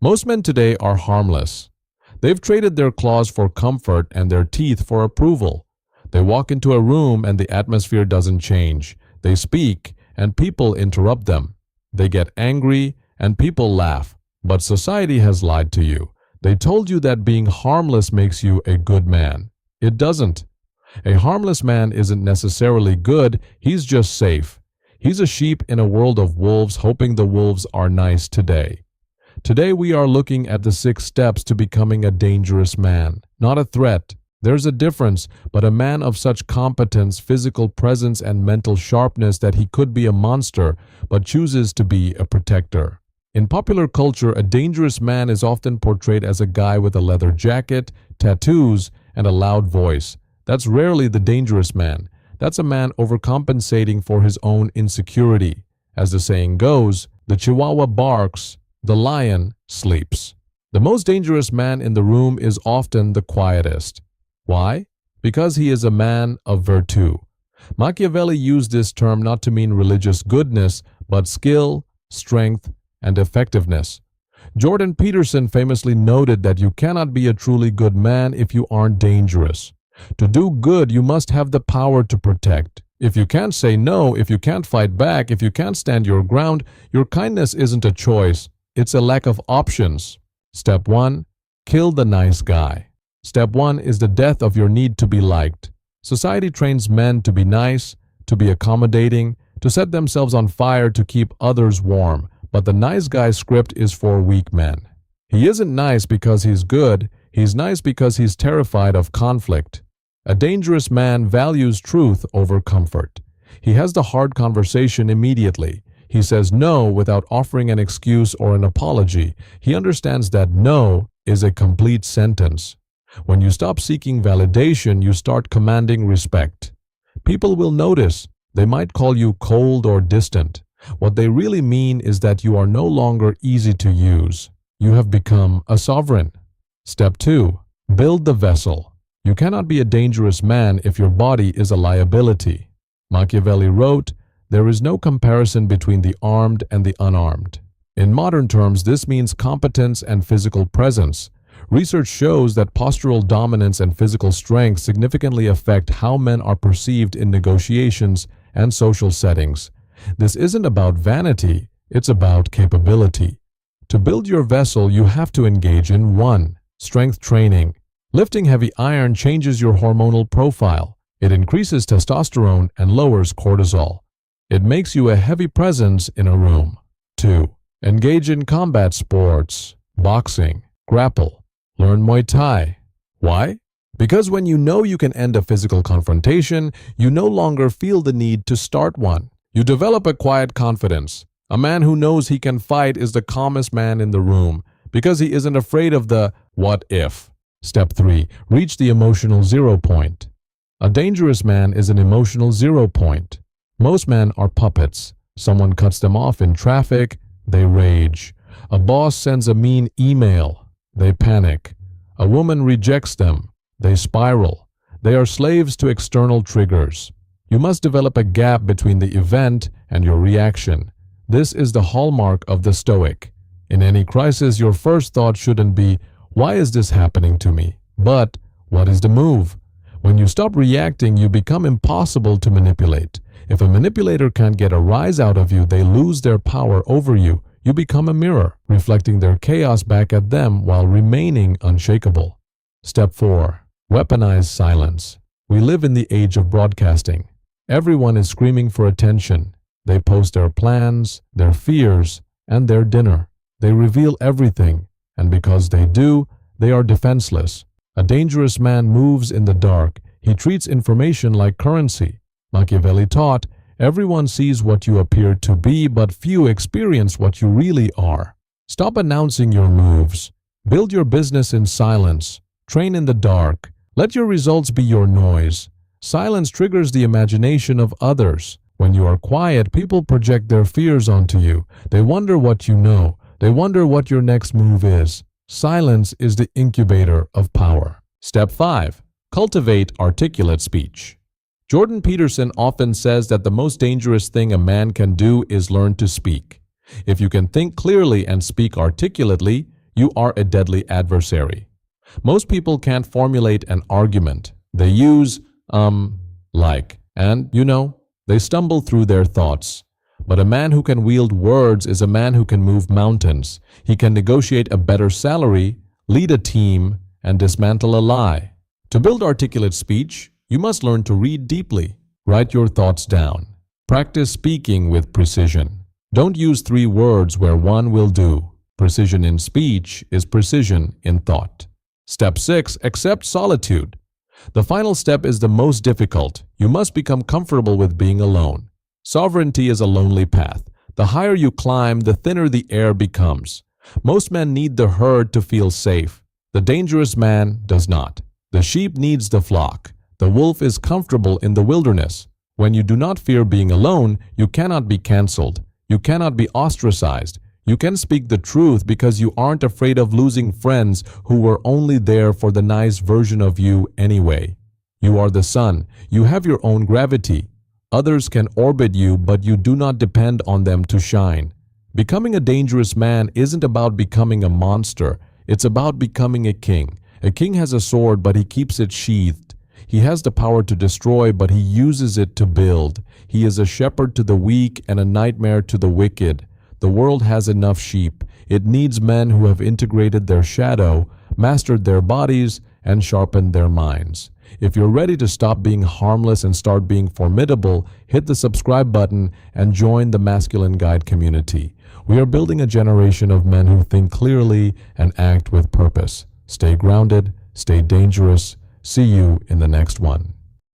Most men today are harmless. They've traded their claws for comfort and their teeth for approval. They walk into a room and the atmosphere doesn't change. They speak and people interrupt them. They get angry and people laugh. But society has lied to you. They told you that being harmless makes you a good man. It doesn't. A harmless man isn't necessarily good, he's just safe. He's a sheep in a world of wolves, hoping the wolves are nice today. Today we are looking at the 6 steps to becoming a dangerous man, not a threat. There's a difference, but a man of such competence, physical presence, and mental sharpness that he could be a monster, but chooses to be a protector. In popular culture, a dangerous man is often portrayed as a guy with a leather jacket, tattoos, and a loud voice. That's rarely the dangerous man. That's a man overcompensating for his own insecurity. As the saying goes, the Chihuahua barks, the lion sleeps. The most dangerous man in the room is often the quietest. Why? Because he is a man of virtue. Machiavelli used this term not to mean religious goodness, but skill, strength, and effectiveness. Jordan Peterson famously noted that you cannot be a truly good man if you aren't dangerous. To do good, you must have the power to protect. If you can't say no, if you can't fight back, if you can't stand your ground, your kindness isn't a choice. It's a lack of options. Step 1. Kill the nice guy. Step 1 is the death of your need to be liked. Society trains men to be nice, to be accommodating, to set themselves on fire to keep others warm. But the nice guy script is for weak men. He isn't nice because he's good, he's nice because he's terrified of conflict. A dangerous man values truth over comfort. He has the hard conversation immediately. He says no without offering an excuse or an apology. He understands that no is a complete sentence. When you stop seeking validation, you start commanding respect. People will notice. They might call you cold or distant. What they really mean is that you are no longer easy to use. You have become a sovereign. Step 2. Build the vessel. You cannot be a dangerous man if your body is a liability. Machiavelli wrote, "There is no comparison between the armed and the unarmed." In modern terms, this means competence and physical presence. Research shows that postural dominance and physical strength significantly affect how men are perceived in negotiations and social settings. This isn't about vanity, it's about capability. To build your vessel, you have to engage in 1. Strength training. Lifting heavy iron changes your hormonal profile. It increases testosterone and lowers cortisol. It makes you a heavy presence in a room. 2. Engage in combat sports, boxing, grapple. Learn Muay Thai. Why? Because when you know you can end a physical confrontation, you no longer feel the need to start one. You develop a quiet confidence. A man who knows he can fight is the calmest man in the room because he isn't afraid of the what if. Step 3. Reach the emotional 0 point. A dangerous man is an emotional 0 point. Most men are puppets. Someone cuts them off in traffic, they rage. A boss sends a mean email, they panic. A woman rejects them, they spiral. They are slaves to external triggers. You must develop a gap between the event and your reaction. This is the hallmark of the Stoic. In any crisis, your first thought shouldn't be, "Why is this happening to me?" but, "What is the move?" When you stop reacting, you become impossible to manipulate. If a manipulator can't get a rise out of you, they lose their power over you. You become a mirror, reflecting their chaos back at them while remaining unshakable. Step 4. Weaponize silence. We live in the age of broadcasting. Everyone is screaming for attention. They post their plans, their fears, and their dinner. They reveal everything, and because they do, they are defenseless. A dangerous man moves in the dark. He treats information like currency. Machiavelli taught, everyone sees what you appear to be, but few experience what you really are. Stop announcing your moves. Build your business in silence. Train in the dark. Let your results be your noise. Silence triggers the imagination of others. When you are quiet, people project their fears onto you. They wonder what you know. They wonder what your next move is. Silence is the incubator of power. Step 5. Cultivate articulate speech. Jordan Peterson often says that the most dangerous thing a man can do is learn to speak. If you can think clearly and speak articulately, you are a deadly adversary. Most people can't formulate an argument. They use, like, and, they stumble through their thoughts. But a man who can wield words is a man who can move mountains. He can negotiate a better salary, lead a team, and dismantle a lie. To build articulate speech, you must learn to read deeply. Write your thoughts down. Practice speaking with precision. Don't use 3 words where one will do. Precision in speech is precision in thought. Step 6. Accept solitude. The final step is the most difficult. You must become comfortable with being alone. Sovereignty is a lonely path. The higher you climb, the thinner the air becomes. Most men need the herd to feel safe. The dangerous man does not. The sheep needs the flock. The wolf is comfortable in the wilderness. When you do not fear being alone, you cannot be cancelled. You cannot be ostracized. You can speak the truth because you aren't afraid of losing friends who were only there for the nice version of you anyway. You are the sun. You have your own gravity. Others can orbit you, but you do not depend on them to shine. Becoming a dangerous man isn't about becoming a monster. It's about becoming a king. A king has a sword, but he keeps it sheathed. He has the power to destroy, but he uses it to build. He is a shepherd to the weak and a nightmare to the wicked. The world has enough sheep. It needs men who have integrated their shadow, mastered their bodies, and sharpened their minds. If you're ready to stop being harmless and start being formidable, hit the subscribe button and join the Masculine Guide community. We are building a generation of men who think clearly and act with purpose. Stay grounded, stay dangerous. See you in the next one.